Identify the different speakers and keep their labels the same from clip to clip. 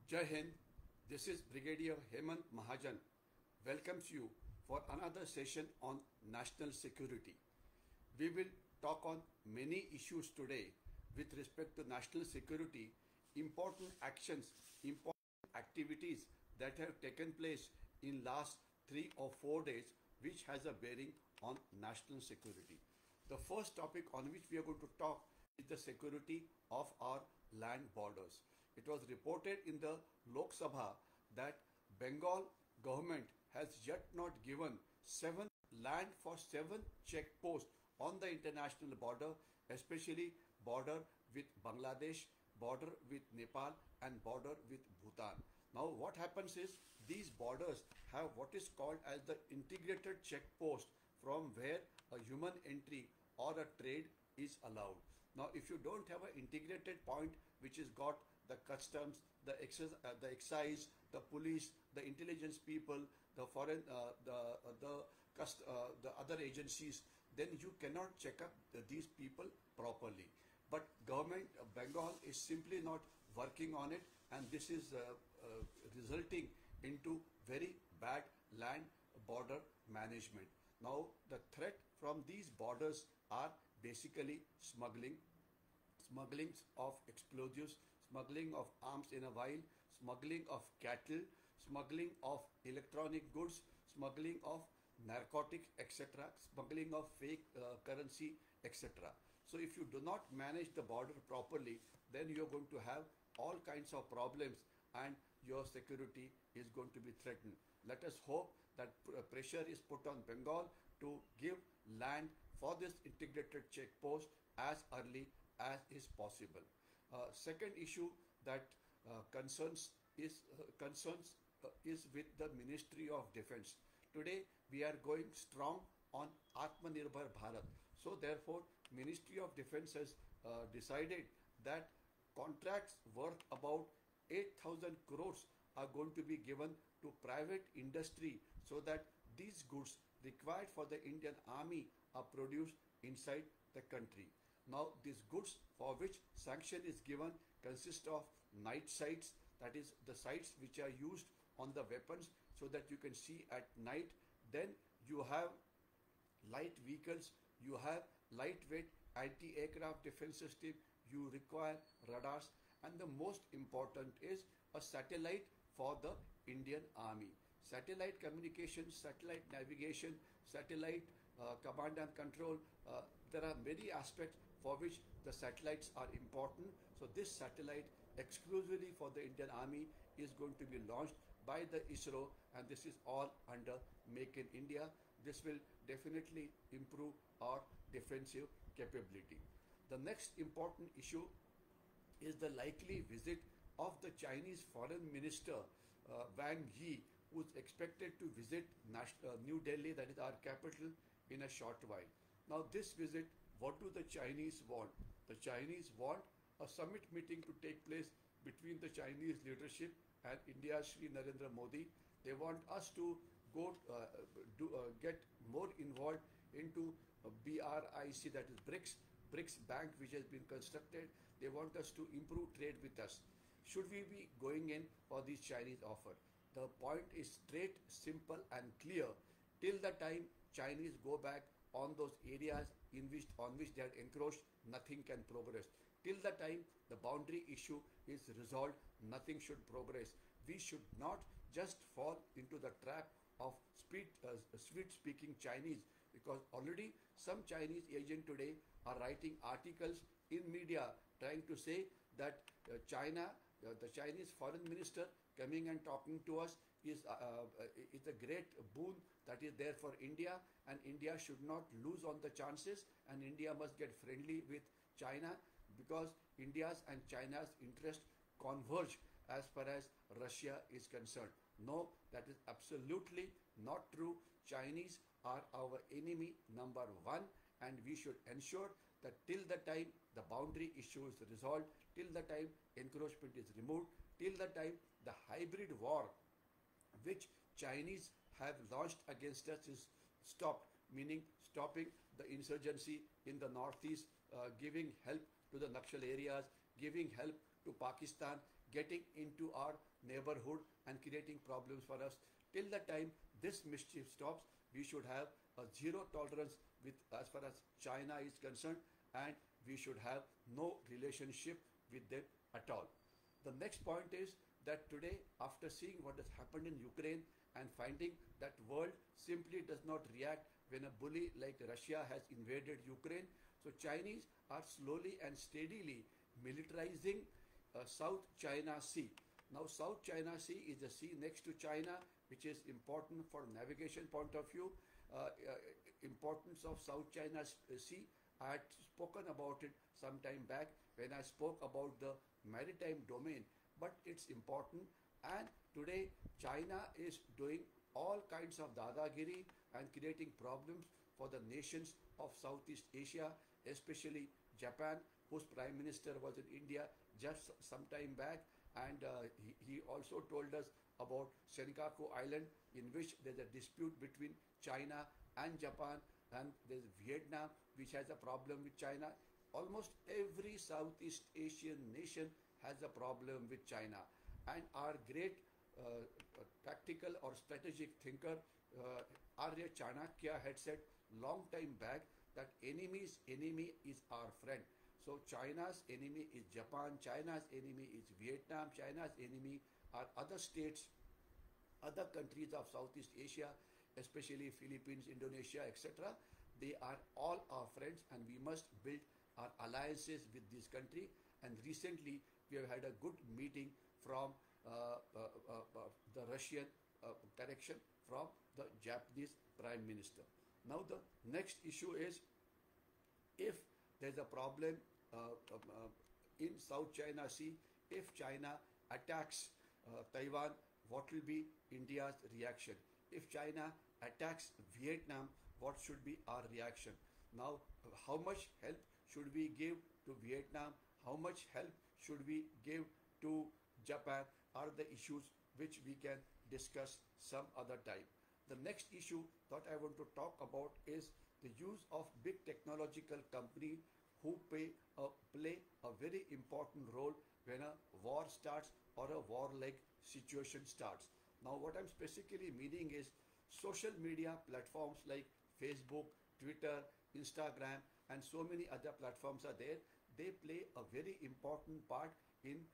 Speaker 1: Jai Hind, this is Brigadier Hemant Mahajan welcomes you for another session on national security. We will talk on many issues today with respect to national security, important actions, important activities that have taken place in last 3 or 4 days which has a bearing on national security. The first topic on which we are going to talk is the security of our land borders. It was reported in the Lok Sabha that Bengal government has yet not given land for 7 checkposts on the international border, especially border with Bangladesh, border with Nepal and border with Bhutan. Now what happens is these borders have what is called as the integrated checkpost from where a human entry or a trade is allowed. Now if you don't have an integrated point which has got the customs, the excise, the police, the intelligence people, the foreign, the other agencies, then you cannot check up these people properly. But government of Bengal is simply not working on it, and this is resulting into very bad land border management. Now the threat from these borders are basically smuggling of explosives, smuggling of arms in a while, smuggling of cattle, smuggling of electronic goods, smuggling of narcotics, etc., smuggling of fake currency, etc. So if you do not manage the border properly, then you are going to have all kinds of problems and your security is going to be threatened. Let us hope that pressure is put on Bengal to give land for this integrated checkpost as early as is possible. Second issue that concerns is with the Ministry of Defence. Today we are going strong on Atmanirbhar Bharat. So therefore Ministry of Defence has decided that contracts worth about 8,000 crores are going to be given to private industry so that these goods required for the Indian Army are produced inside the country. Now these goods for which sanction is given consist of night sights, that is the sights which are used on the weapons so that you can see at night. Then you have light vehicles, you have lightweight anti-aircraft defense system, you require radars, and the most important is a satellite for the Indian Army. Satellite communication, satellite navigation, satellite command and control, there are many aspects for which the satellites are important. So this satellite exclusively for the Indian Army is going to be launched by the ISRO, and this is all under Make in India. This will definitely improve our defensive capability. The next important issue is the likely visit of the Chinese Foreign Minister Wang Yi, who is expected to visit New Delhi, that is our capital, in a short while. Now this visit, what do the Chinese want? The Chinese want a summit meeting to take place between the Chinese leadership and India's Shri Narendra Modi. They want us to go get more involved into BRIC, that is BRICS Bank, which has been constructed. They want us to improve trade with us. Should we be going in for this Chinese offer? The point is straight, simple and clear. Till the time Chinese go back on those areas on which they are encroached, nothing can progress. Till the time the boundary issue is resolved, nothing should progress. We should not just fall into the trap of sweet-speaking Chinese, because already some Chinese agents today are writing articles in media trying to say that the Chinese foreign minister coming and talking to us is a great boon that is there for India, and India should not lose on the chances, and India must get friendly with China because India's and China's interests converge as far as Russia is concerned. No, that is absolutely not true. Chinese are our enemy number one, and we should ensure that till the time the boundary issue is resolved, till the time encroachment is removed, till the time the hybrid war which Chinese have launched against us is stopped, meaning stopping the insurgency in the northeast, giving help to the Nakshal areas, giving help to Pakistan, getting into our neighborhood and creating problems for us. Till the time this mischief stops, we should have a zero tolerance with as far as China is concerned, and we should have no relationship with them at all. The next point is that today, after seeing what has happened in Ukraine and finding that world simply does not react when a bully like Russia has invaded Ukraine, so Chinese are slowly and steadily militarizing South China Sea. Now, South China Sea is the sea next to China, which is important for navigation point of view. Importance of South China Sea, I had spoken about it some time back when I spoke about the maritime domain, but it's important. And today, China is doing all kinds of dadagiri and creating problems for the nations of Southeast Asia, especially Japan, whose prime minister was in India just some time back, and he also told us about Senkaku Island, in which there's a dispute between China and Japan, and there's Vietnam, which has a problem with China. Almost every Southeast Asian nation has a problem with China, and our great tactical or strategic thinker Arya Chanakya had said long time back that enemy's enemy is our friend. So China's enemy is Japan, China's enemy is Vietnam, China's enemy are other states, other countries of Southeast Asia, especially Philippines, Indonesia, etc. They are all our friends, and we must build our alliances with this country. And recently, we have had a good meeting from the Russian direction, from the Japanese Prime Minister. Now, the next issue is, if there's a problem in South China Sea, if China attacks Taiwan, what will be India's reaction? If China attacks Vietnam, what should be our reaction? Now, how much help should we give to Vietnam? How much help should we give to Japan? Are the issues which we can discuss some other time. The next issue that I want to talk about is the use of big technological company who play a very important role when a war starts or a war-like situation starts. Now, what I'm specifically meaning is social media platforms like Facebook, Twitter, Instagram, and so many other platforms are there. They play a very important part in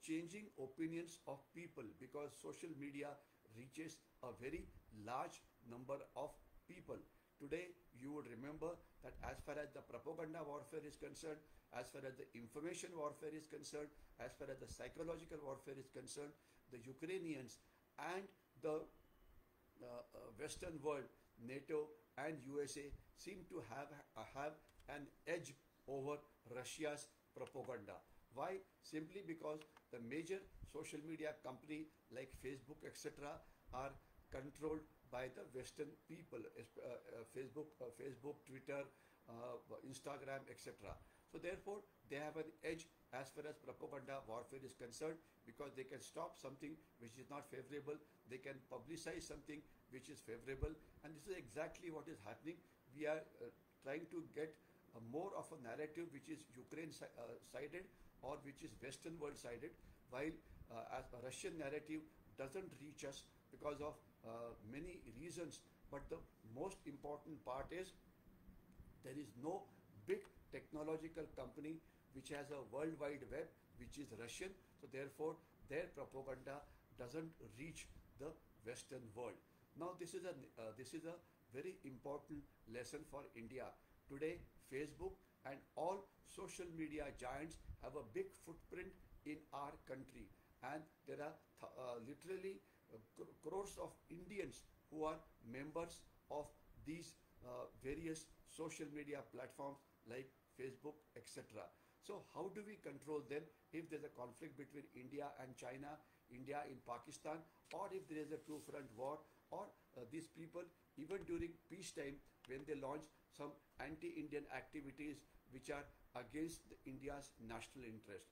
Speaker 1: changing opinions of people, because social media reaches a very large number of people. Today, you would remember that as far as the propaganda warfare is concerned, as far as the information warfare is concerned, as far as the psychological warfare is concerned, the Ukrainians and the Western world, NATO and USA, seem to have an edge over Russia's propaganda. Why? Simply because the major social media company like Facebook, etc., are controlled by the Western people. Facebook, Twitter, Instagram, etc. So therefore, they have an edge as far as propaganda warfare is concerned, because they can stop something which is not favorable. They can publicize something which is favorable, and this is exactly what is happening. We are trying to get more of a narrative which is Ukraine sided or which is Western world sided, while as a Russian narrative doesn't reach us because of many reasons. But the most important part is there is no big technological company which has a world wide web which is Russian. So therefore, their propaganda doesn't reach the Western world. Now, this is a very important lesson for India. Today, Facebook and all social media giants have a big footprint in our country, and there are literally crores of Indians who are members of these various social media platforms like Facebook, etc. So how do we control them if there's a conflict between India and China, India in Pakistan, or if there is a two-front war, or these people, even during peacetime, when they launch some anti-Indian activities which are against India's national interest?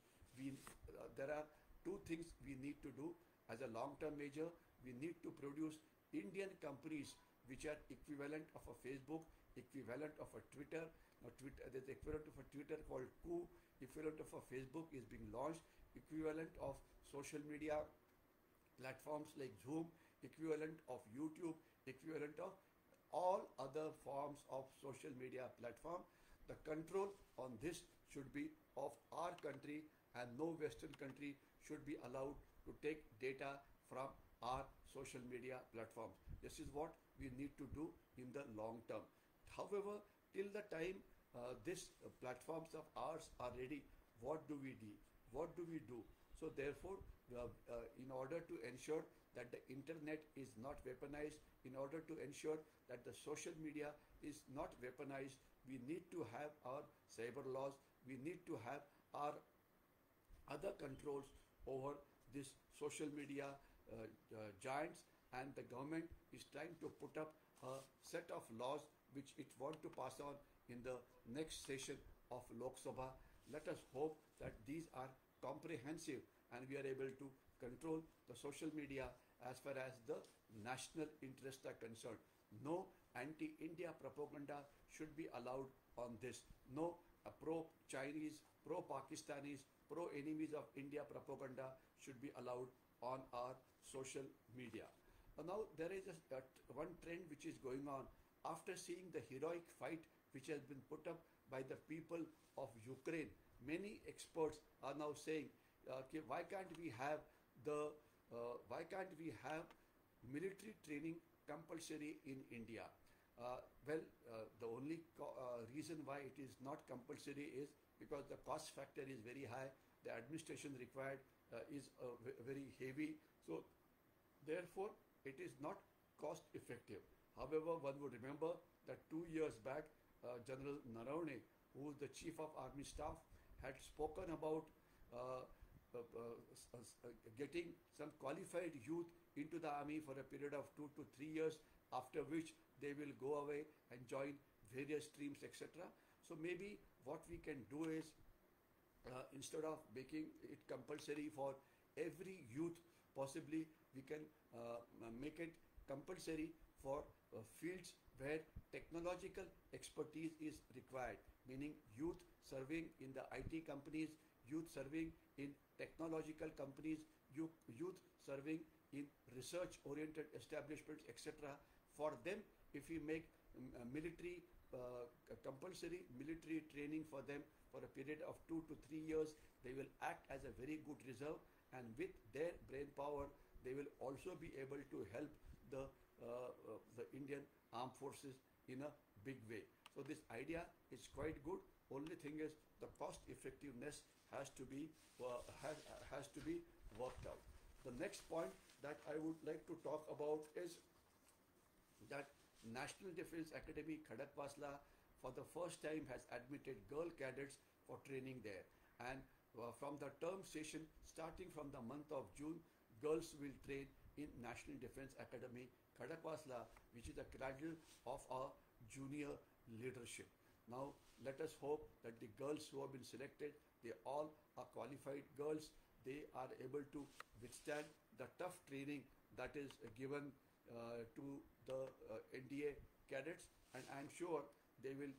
Speaker 1: There are two things we need to do as a long-term measure. We need to produce Indian companies which are equivalent of a Facebook, equivalent of a Twitter. Now, there's equivalent of a Twitter called Coup, equivalent of a Facebook is being launched, equivalent of social media platforms like Zoom, equivalent of YouTube, equivalent of all other forms of social media platform. The control on this should be of our country, and no Western country should be allowed to take data from our social media platforms. This is what we need to do in the long term. However, till the time these platforms of ours are ready, what do we do? What do we do? So therefore, in order to ensure that the internet is not weaponized, in order to ensure that the social media is not weaponized, we need to have our cyber laws, we need to have our other controls over this social media giants, and the government is trying to put up a set of laws which it want to pass on in the next session of Lok Sabha. Let us hope that these are comprehensive and we are able to control the social media as far as the national interests are concerned. No anti-India propaganda should be allowed on this. No pro-Chinese, pro-Pakistanis, pro-enemies of India propaganda should be allowed on our social media. Now there is one trend which is going on. After seeing the heroic fight which has been put up by the people of Ukraine, many experts are now saying, why can't we have military training compulsory in India? The only reason why it is not compulsory is because the cost factor is very high, the administration required is very heavy, so therefore it is not cost effective. However, one would remember that 2 years back, General Narawane, who is the Chief of Army Staff, had spoken about getting some qualified youth into the army for a period of 2 to 3 years, after which they will go away and join various streams, etc. So maybe what we can do is, instead of making it compulsory for every youth, possibly we can make it compulsory for fields where technological expertise is required, meaning youth serving in the IT companies, youth serving in technological companies, youth serving in research-oriented establishments, etc. For them, if we make military compulsory military training for them for a period of 2 to 3 years, they will act as a very good reserve, and with their brain power, they will also be able to help the Indian armed forces in a big way. So this idea is quite good. Only thing is the cost effectiveness has to be worked out. The next point that I would like to talk about is that National Defence Academy Khadakwasla for the first time has admitted girl cadets for training there, and from the term session starting from the month of June, girls will train in National Defence Academy Khadakwasla, which is the cradle of our junior leadership. Now let us hope that the girls who have been selected, they all are qualified girls. They are able to withstand the tough training that is given to the NDA cadets, and I am sure they will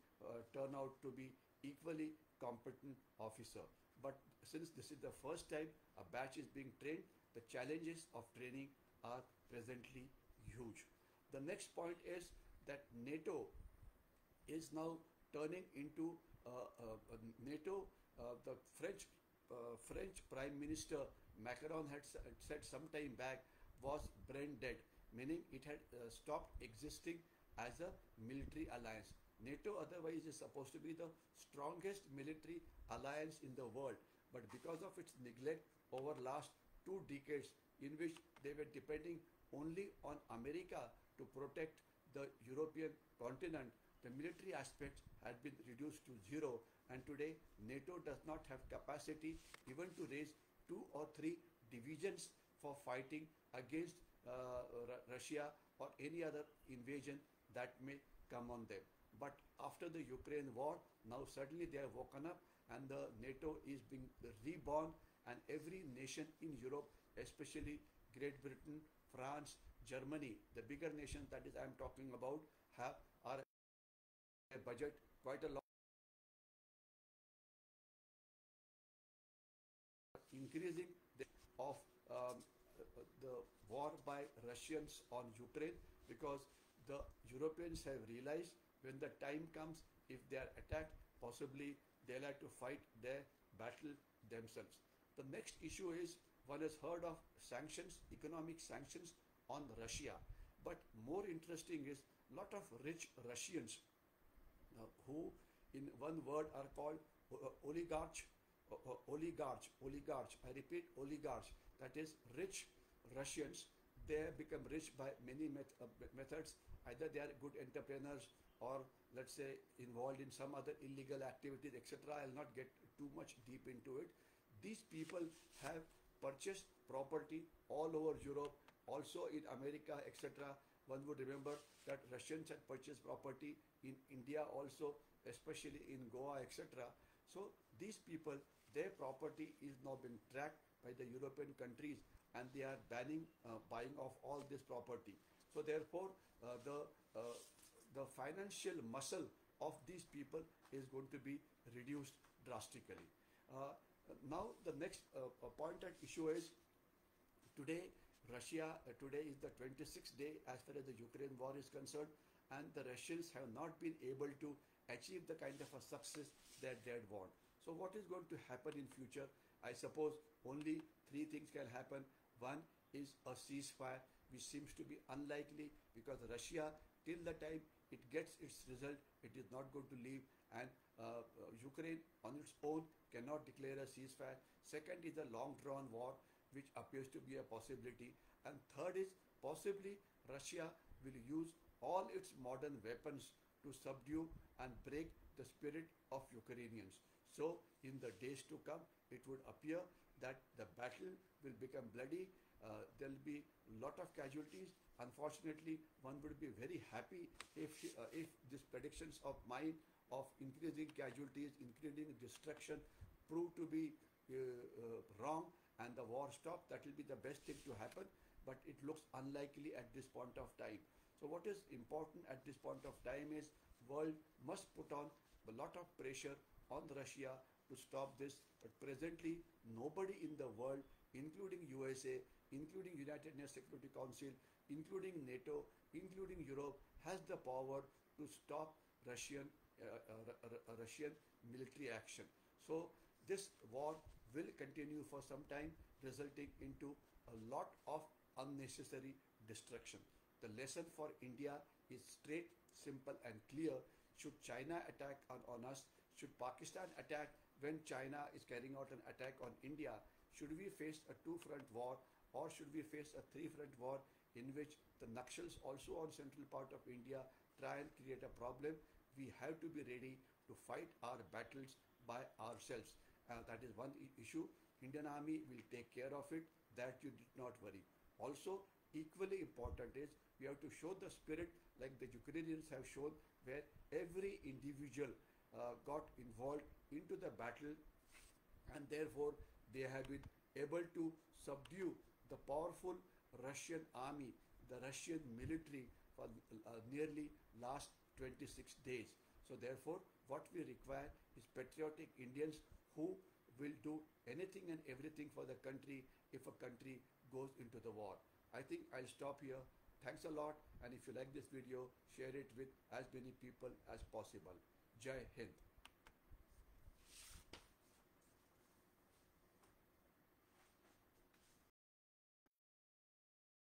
Speaker 1: turn out to be equally competent officer. But since this is the first time a batch is being trained, the challenges of training are presently huge. The next point is that NATO is now turning into NATO. The French Prime Minister Macron had said some time back was brain dead, meaning it had stopped existing as a military alliance. NATO otherwise is supposed to be the strongest military alliance in the world, but because of its neglect over last 2 decades, in which they were depending only on America to protect the European continent, the military aspects had been reduced to zero, and today NATO does not have capacity even to raise 2 or 3 divisions for fighting against Russia or any other invasion that may come on them. But after the Ukraine war, now suddenly they have woken up, and the NATO is being reborn, and every nation in Europe, especially Great Britain, France, Germany, the bigger nations that is I am talking about, are a budget quite a lot increasing the of the war by Russians on Ukraine, because the Europeans have realized when the time comes, if they are attacked, possibly they'll have to fight their battle themselves. The next issue is, one has heard of sanctions, economic sanctions on Russia, but more interesting is lot of rich Russians who in one word are called oligarchs. Oligarchs, I repeat, oligarchs, that is rich Russians. They have become rich by many methods. Either they are good entrepreneurs, or let's say involved in some other illegal activities, etc. I'll not get too much deep into it. These people have purchased property all over Europe, also in America, etc. One would remember that Russians had purchased property in India also, especially in Goa, etc. So these people, their property is now being tracked by the European countries, and they are banning buying of all this property. So therefore, the financial muscle of these people is going to be reduced drastically. Now the next point at issue is, today today is the 26th day as far as the Ukraine war is concerned, and the Russians have not been able to achieve the kind of a success that they had want. So what is going to happen in future? I suppose only three things can happen. One is a ceasefire, which seems to be unlikely, because Russia, till the time it gets its result, it is not going to leave, and Ukraine on its own cannot declare a ceasefire. Second is a long-drawn war, which appears to be a possibility. And third is possibly Russia will use all its modern weapons to subdue and break the spirit of Ukrainians. So in the days to come, it would appear that the battle will become bloody. There will be a lot of casualties. Unfortunately, one would be very happy if these predictions of mine of increasing casualties, increasing destruction, prove to be wrong, and the war stops. That will be the best thing to happen, but it looks unlikely at this point of time. So what is important at this point of time is, world must put on a lot of pressure on Russia to stop this. But presently, nobody in the world, including USA, including United Nations Security Council, including NATO, including Europe, has the power to stop Russian military action. So this war will continue for some time, resulting into a lot of unnecessary destruction. The lesson for India is straight, simple and clear. Should China attack on us, should Pakistan attack when China is carrying out an attack on India, should we face a two-front war, or should we face a three-front war in which the Naxals also on central part of India try and create a problem? We have to be ready to fight our battles by ourselves. That is one issue. Indian Army will take care of it. That you did not worry. Also, equally important is, we have to show the spirit like the Ukrainians have shown, where every individual got involved into the battle, and therefore they have been able to subdue the powerful Russian army, the Russian military, for nearly last 26 days. So therefore, what we require is patriotic Indians who will do anything and everything for the country if a country goes into the war. I think I'll stop here. Thanks a lot, and if you like this video, share it with as many people as possible. Jai Hind.